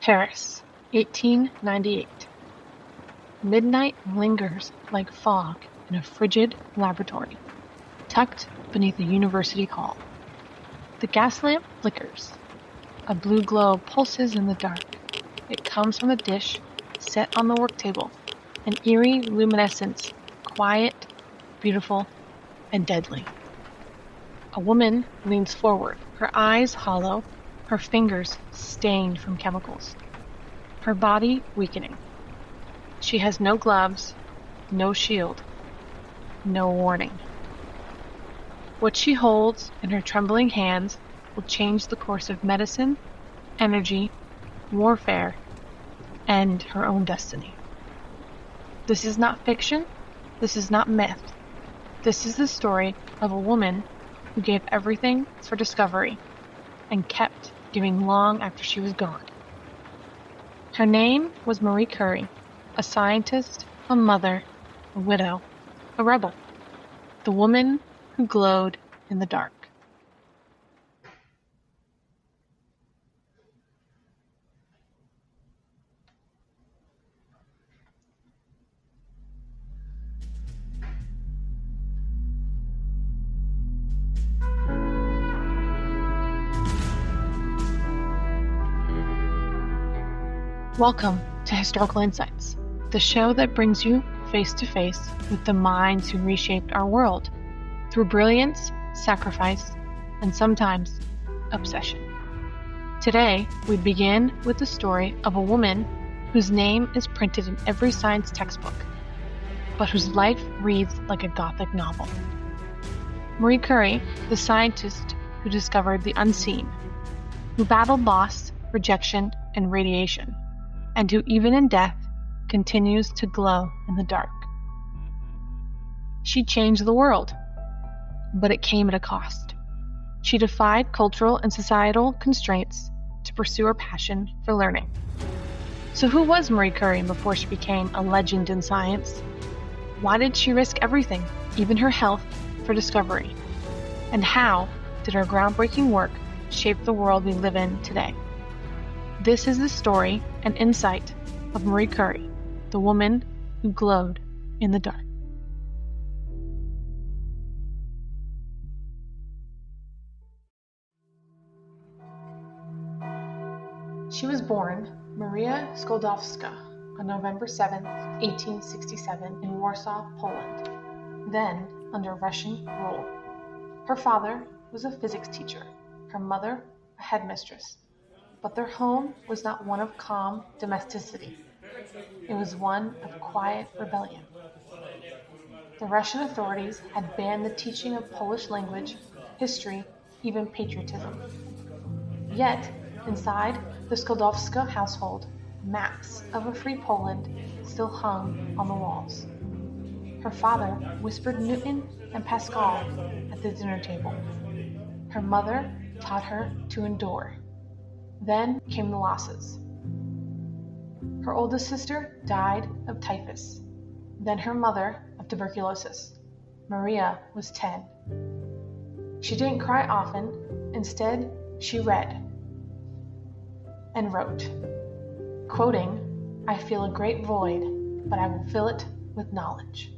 Paris, 1898. Midnight lingers like fog in a frigid laboratory, tucked beneath a university hall. The gas lamp flickers. A blue glow pulses in the dark. It comes from the dish set on the work table, an eerie luminescence, quiet, beautiful, and deadly. A woman leans forward, her eyes hollow, her fingers stained from chemicals, her body weakening. She has no gloves, no shield, no warning. What she holds in her trembling hands will change the course of medicine, energy, warfare, and her own destiny. This is not fiction. This is not myth. This is the story of a woman who gave everything for discovery and kept giving long after she was gone. Her name was Marie Curie, a scientist, a mother, a widow, a rebel, the woman who glowed in the dark. Welcome to Historical Insights, the show that brings you face to face with the minds who reshaped our world through brilliance, sacrifice, and sometimes obsession. Today, we begin with the story of a woman whose name is printed in every science textbook, but whose life reads like a Gothic novel. Marie Curie, the scientist who discovered the unseen, who battled loss, rejection, and radiation, and who even in death continues to glow in the dark. She changed the world, but it came at a cost. She defied cultural and societal constraints to pursue her passion for learning. So who was Marie Curie before she became a legend in science? Why did she risk everything, even her health, for discovery? And how did her groundbreaking work shape the world we live in today? This is the story and insight of Marie Curie, the woman who glowed in the dark. She was born Maria Sklodowska on November 7, 1867 in Warsaw, Poland, then under Russian rule. Her father was a physics teacher, her mother a headmistress. But their home was not one of calm domesticity. It was one of quiet rebellion. The Russian authorities had banned the teaching of Polish language, history, even patriotism. Yet, inside the Sklodowska household, maps of a free Poland still hung on the walls. Her father whispered Newton and Pascal at the dinner table. Her mother taught her to endure. Then came the losses. Her oldest sister died of typhus, then her mother of tuberculosis. Maria was 10. She didn't cry often. Instead, she read and wrote, quoting, "I feel a great void, but I will fill it with knowledge."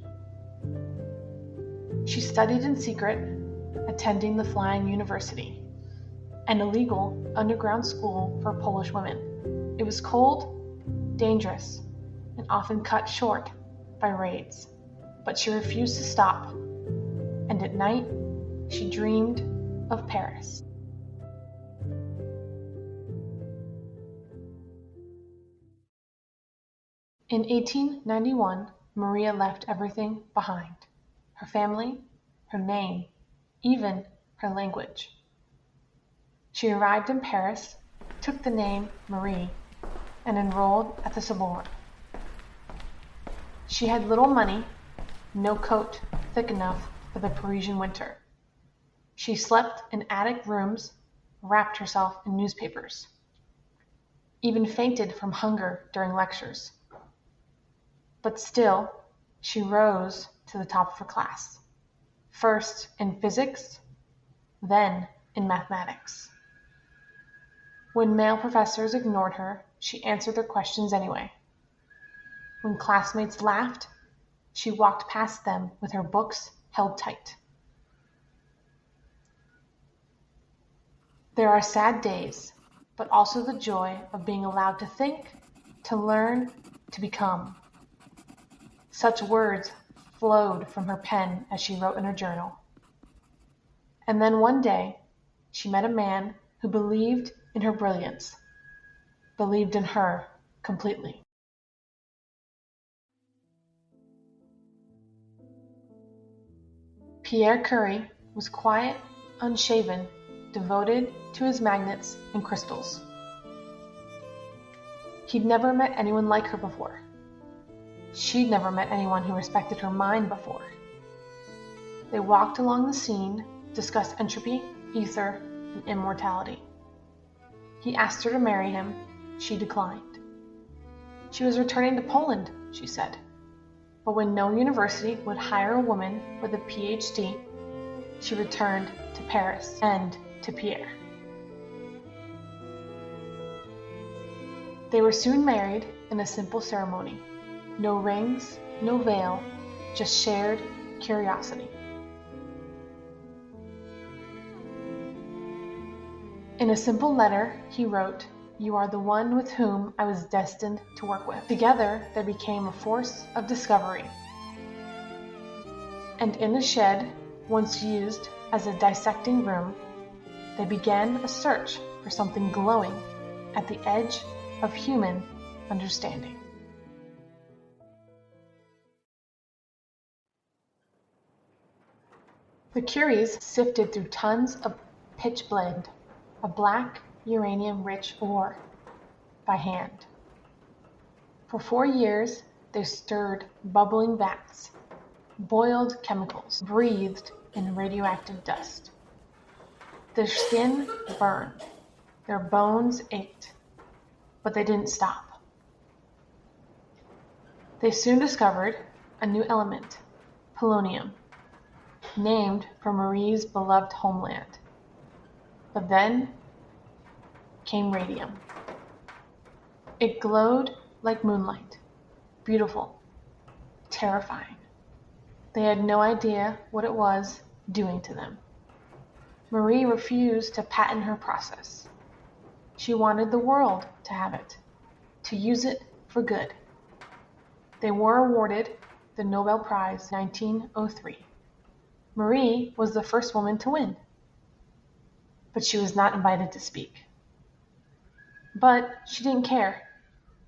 She studied in secret, attending the Flying University, an illegal underground school for Polish women. It was cold, dangerous, and often cut short by raids. But she refused to stop, and at night, she dreamed of Paris. In 1891, Maria left everything behind. Her family, her name, even her language. She arrived in Paris, took the name Marie, and enrolled at the Sorbonne. She had little money, no coat thick enough for the Parisian winter. She slept in attic rooms, wrapped herself in newspapers, even fainted from hunger during lectures. But still, she rose to the top of her class, first in physics, then in mathematics. When male professors ignored her, she answered their questions anyway. When classmates laughed, she walked past them with her books held tight. There are sad days, but also the joy of being allowed to think, to learn, to become. Such words flowed from her pen as she wrote in her journal. And then one day, she met a man who believed in her brilliance, believed in her completely. Pierre Curie was quiet, unshaven, devoted to his magnets and crystals. He'd never met anyone like her before. She'd never met anyone who respected her mind before. They walked along the scene, discussed entropy, ether, and immortality. He asked her to marry him. She declined. She was returning to Poland, she said. But when no university would hire a woman with a PhD, she returned to Paris and to Pierre. They were soon married in a simple ceremony. No rings, no veil, just shared curiosity. In a simple letter, he wrote, "You are the one with whom I was destined to work with." Together, they became a force of discovery. And in a shed, once used as a dissecting room, they began a search for something glowing at the edge of human understanding. The Curies sifted through tons of pitchblende, a black uranium-rich ore, by hand. For 4 years, they stirred bubbling vats, boiled chemicals, breathed in radioactive dust. Their skin burned, their bones ached, but they didn't stop. They soon discovered a new element, polonium, named for Marie's beloved homeland. But then came radium. It glowed like moonlight, beautiful, terrifying. They had no idea what it was doing to them. Marie refused to patent her process. She wanted the world to have it, to use it for good. They were awarded the Nobel Prize in 1903. Marie was the first woman to win, but she was not invited to speak. But she didn't care.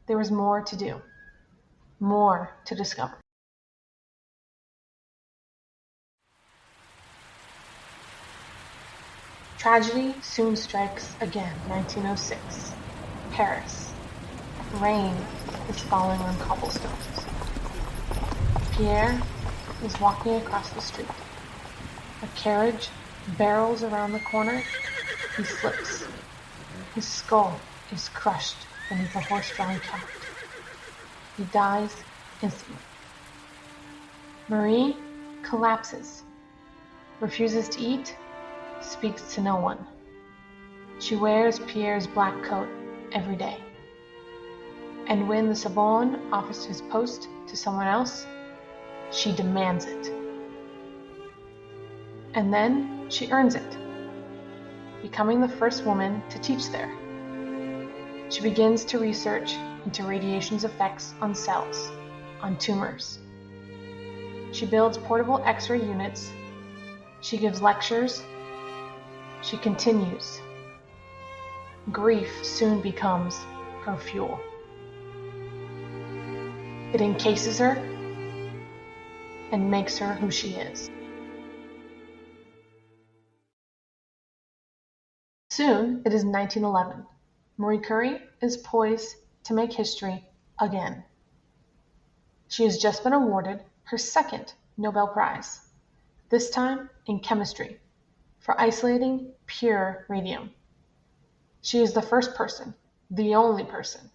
There was more to do, more to discover. Tragedy soon strikes again. 1906. Paris. Rain is falling on cobblestones. Pierre is walking across the street. A carriage barrels around the corner. He slips. His skull is crushed beneath a horse-drawn cart. He dies instantly. Marie collapses, refuses to eat, speaks to no one. She wears Pierre's black coat every day. And when the Sorbonne offers his post to someone else, she demands it. And then she earns it, becoming the first woman to teach there. She begins to research into radiation's effects on cells, on tumors. She builds portable X-ray units. She gives lectures. She continues. Grief soon becomes her fuel. It encases her and makes her who she is. Soon, it is 1911. Marie Curie is poised to make history again. She has just been awarded her second Nobel Prize, this time in chemistry, for isolating pure radium. She is the first person, the only person,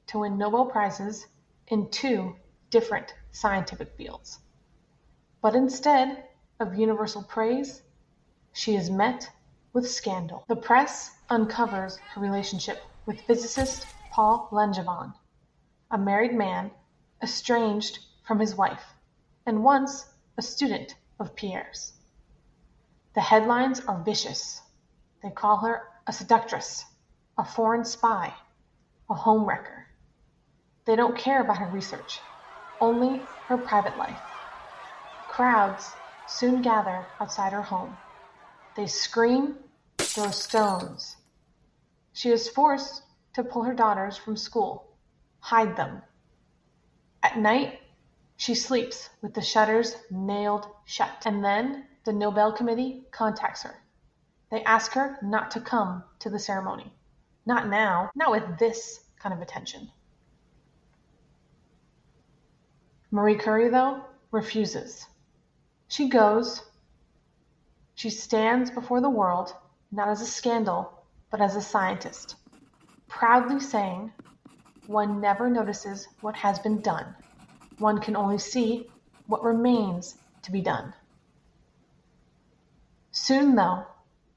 to win Nobel Prizes in 2 different scientific fields. But instead of universal praise, she is met with scandal. The press uncovers her relationship with physicist Paul Langevin, a married man estranged from his wife and once a student of Pierre's. The headlines are vicious. They call her a seductress, a foreign spy, a homewrecker. They don't care about her research, only her private life. Crowds soon gather outside her home. They scream, throw stones. She is forced to pull her daughters from school, hide them. At night, she sleeps with the shutters nailed shut. And then the Nobel Committee contacts her. They ask her not to come to the ceremony. Not now, not with this kind of attention. Marie Curie, though, refuses. She goes. She stands before the world, not as a scandal, but as a scientist, proudly saying, "One never notices what has been done. One can only see what remains to be done." Soon, though,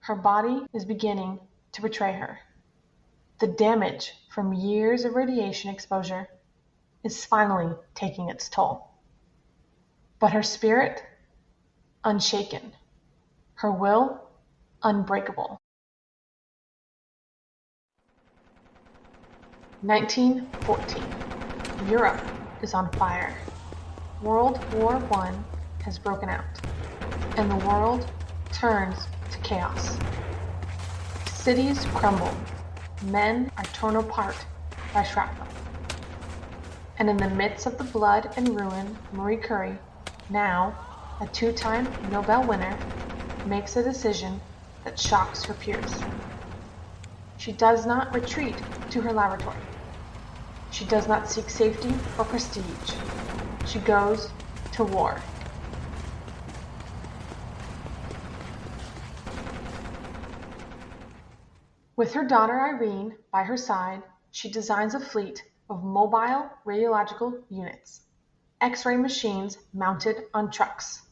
her body is beginning to betray her. The damage from years of radiation exposure is finally taking its toll. But her spirit, unshaken. Her will, unbreakable. 1914. Europe is on fire. World War I has broken out, and the world turns to chaos. Cities crumble. Men are torn apart by shrapnel. And in the midst of the blood and ruin, Marie Curie, now a two-time Nobel winner, makes a decision that shocks her peers. She does not retreat to her laboratory. She does not seek safety or prestige. She goes to war. With her daughter Irene by her side, she designs a fleet of mobile radiological units, X-ray machines mounted on trucks.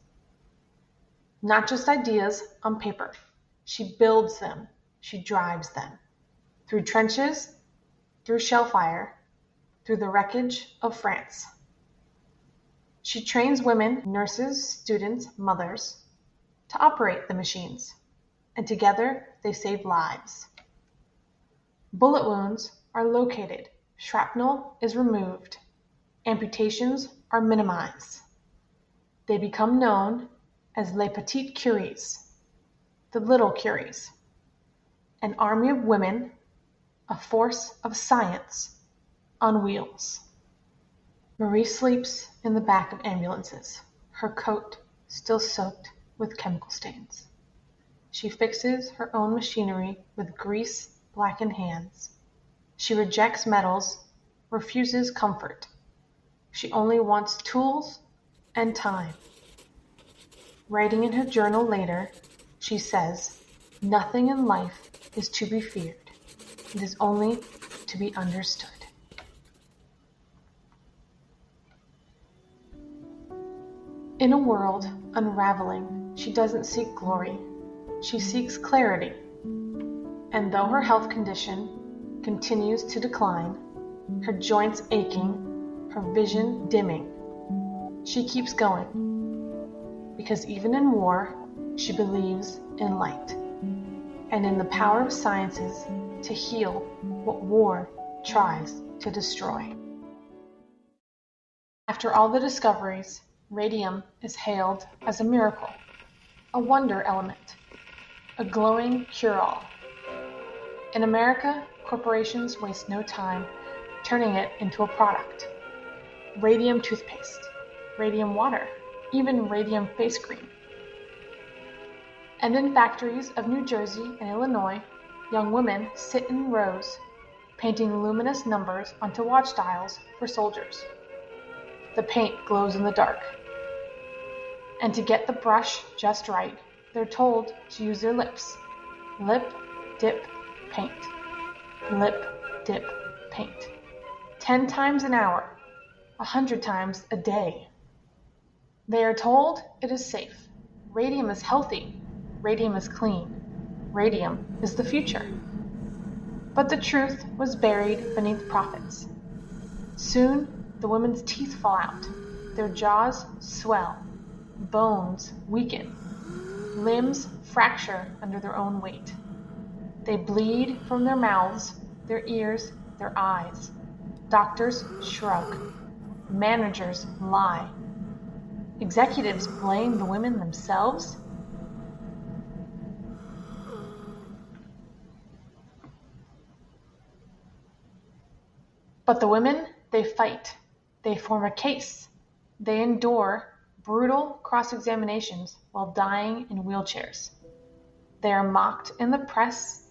Not just ideas on paper. She builds them. She drives them. Through trenches, through shell fire, through the wreckage of France. She trains women, nurses, students, mothers, to operate the machines, and together they save lives. Bullet wounds are located, shrapnel is removed, amputations are minimized. They become known as les petites Curies, the little Curies, an army of women, a force of science on wheels. Marie sleeps in the back of ambulances, her coat still soaked with chemical stains. She fixes her own machinery with grease-blackened hands. She rejects metals, refuses comfort. She only wants tools and time. Writing in her journal later, she says, "Nothing in life is to be feared. It is only to be understood." In a world unraveling, she doesn't seek glory. She seeks clarity. And though her health condition continues to decline, her joints aching, her vision dimming, she keeps going. Because even in war, she believes in light and in the power of sciences to heal what war tries to destroy. After all the discoveries, radium is hailed as a miracle, a wonder element, a glowing cure-all. In America, corporations waste no time turning it into a product. Radium toothpaste, radium water, even radium face cream. And in factories of New Jersey and Illinois, young women sit in rows, painting luminous numbers onto watch dials for soldiers. The paint glows in the dark. And to get the brush just right, they're told to use their lips. Lip, dip, paint. Lip, dip, paint. 10 times an hour, 100 times a day. They are told it is safe. Radium is healthy. Radium is clean. Radium is the future. But the truth was buried beneath profits. Soon, the women's teeth fall out, their jaws swell, bones weaken, limbs fracture under their own weight. They bleed from their mouths, their ears, their eyes. Doctors shrug. Managers lie. Executives blame the women themselves. But the women, they fight. They form a case. They endure brutal cross-examinations while dying in wheelchairs. They are mocked in the press,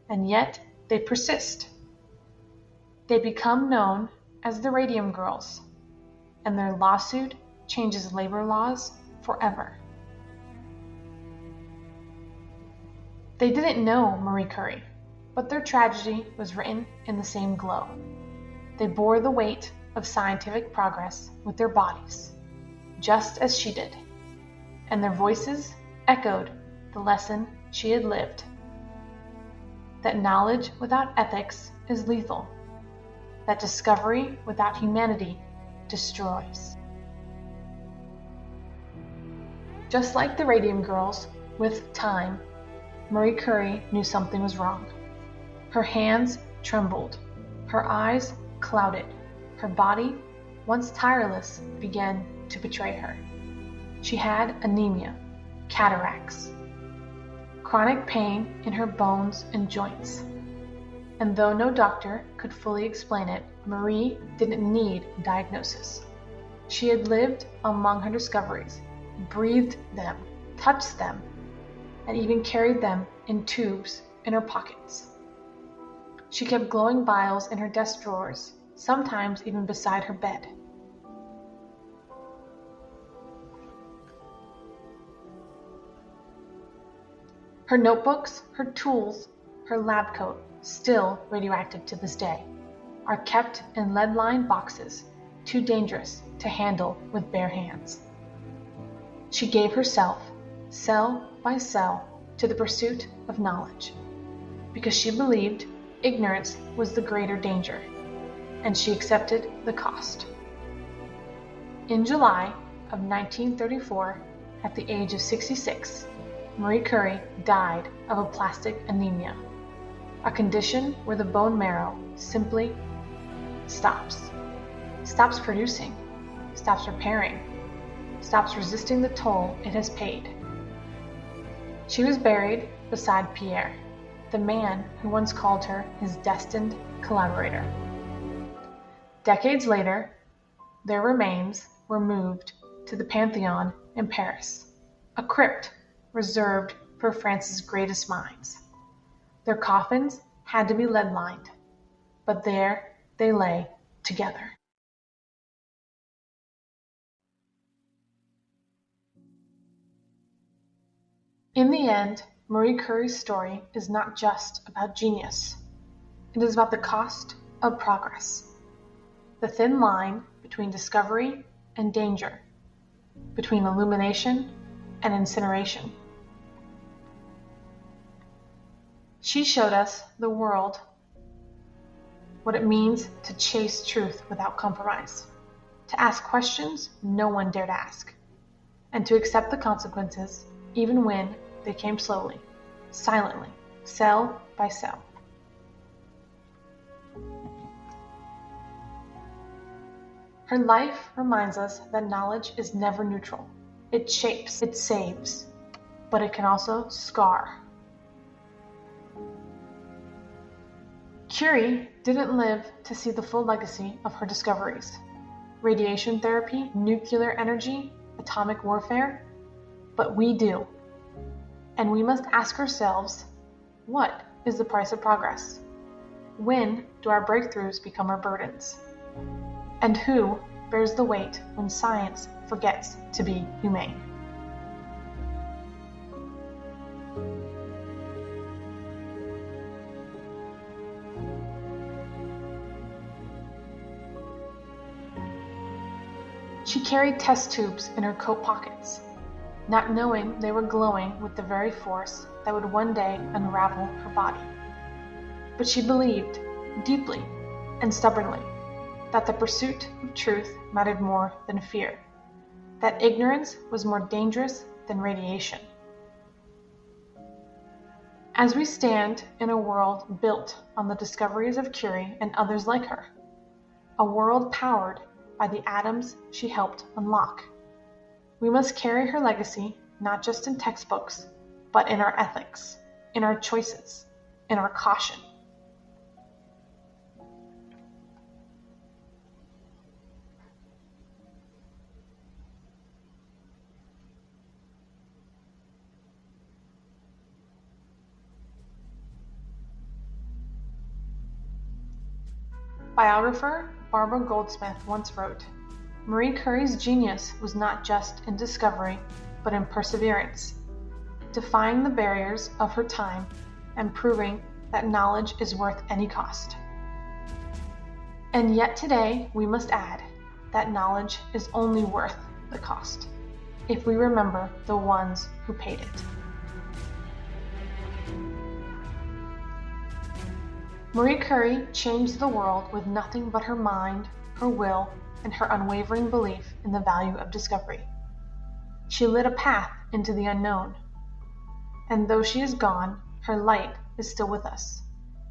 and yet they persist. They become known as the Radium Girls, and their lawsuit changes labor laws forever. They didn't know Marie Curie, but their tragedy was written in the same glow. They bore the weight of scientific progress with their bodies, just as she did, and their voices echoed the lesson she had lived, that knowledge without ethics is lethal, that discovery without humanity destroys. Just like the Radium Girls, with time, Marie Curie knew something was wrong. Her hands trembled, her eyes clouded, her body, once tireless, began to betray her. She had anemia, cataracts, chronic pain in her bones and joints. And though no doctor could fully explain it, Marie didn't need a diagnosis. She had lived among her discoveries, breathed them, touched them, and even carried them in tubes in her pockets. She kept glowing vials in her desk drawers, sometimes even beside her bed. Her notebooks, her tools, her lab coat, still radioactive to this day, are kept in lead-lined boxes, too dangerous to handle with bare hands. She gave herself, cell by cell, to the pursuit of knowledge, because she believed ignorance was the greater danger, and she accepted the cost. In July of 1934, at the age of 66, Marie Curie died of aplastic anemia, a condition where the bone marrow simply stops producing, stops repairing, stops resisting the toll it has paid. She was buried beside Pierre, the man who once called her his destined collaborator. Decades later, their remains were moved to the Pantheon in Paris, a crypt reserved for France's greatest minds. Their coffins had to be lead-lined, but there they lay together. In the end, Marie Curie's story is not just about genius. It is about the cost of progress, the thin line between discovery and danger, between illumination and incineration. She showed us the world, what it means to chase truth without compromise, to ask questions no one dared ask, and to accept the consequences even when they came slowly, silently, cell by cell. Her life reminds us that knowledge is never neutral. It shapes, it saves, but it can also scar. Curie didn't live to see the full legacy of her discoveries. Radiation therapy, nuclear energy, atomic warfare, but we do. And we must ask ourselves, what is the price of progress? When do our breakthroughs become our burdens? And who bears the weight when science forgets to be humane? She carried test tubes in her coat pockets, not knowing they were glowing with the very force that would one day unravel her body. But she believed, deeply and stubbornly, that the pursuit of truth mattered more than fear, that ignorance was more dangerous than radiation. As we stand in a world built on the discoveries of Curie and others like her, a world powered by the atoms she helped unlock, we must carry her legacy not just in textbooks, but in our ethics, in our choices, in our caution. Biographer Barbara Goldsmith once wrote, "Marie Curie's genius was not just in discovery, but in perseverance, defying the barriers of her time and proving that knowledge is worth any cost." And yet today we must add that knowledge is only worth the cost, if we remember the ones who paid it. Marie Curie changed the world with nothing but her mind, her will, and her unwavering belief in the value of discovery. She lit a path into the unknown. And though she is gone, her light is still with us,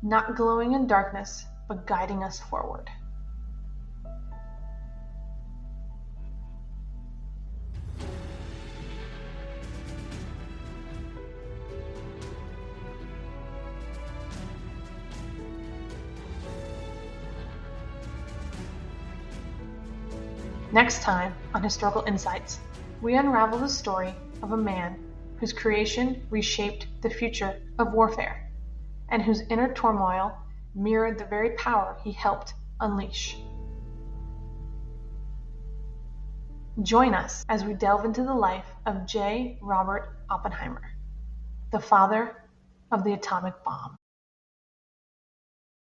not glowing in darkness, but guiding us forward. Next time on Historical Insights, we unravel the story of a man whose creation reshaped the future of warfare, and whose inner turmoil mirrored the very power he helped unleash. Join us as we delve into the life of J. Robert Oppenheimer, the father of the atomic bomb.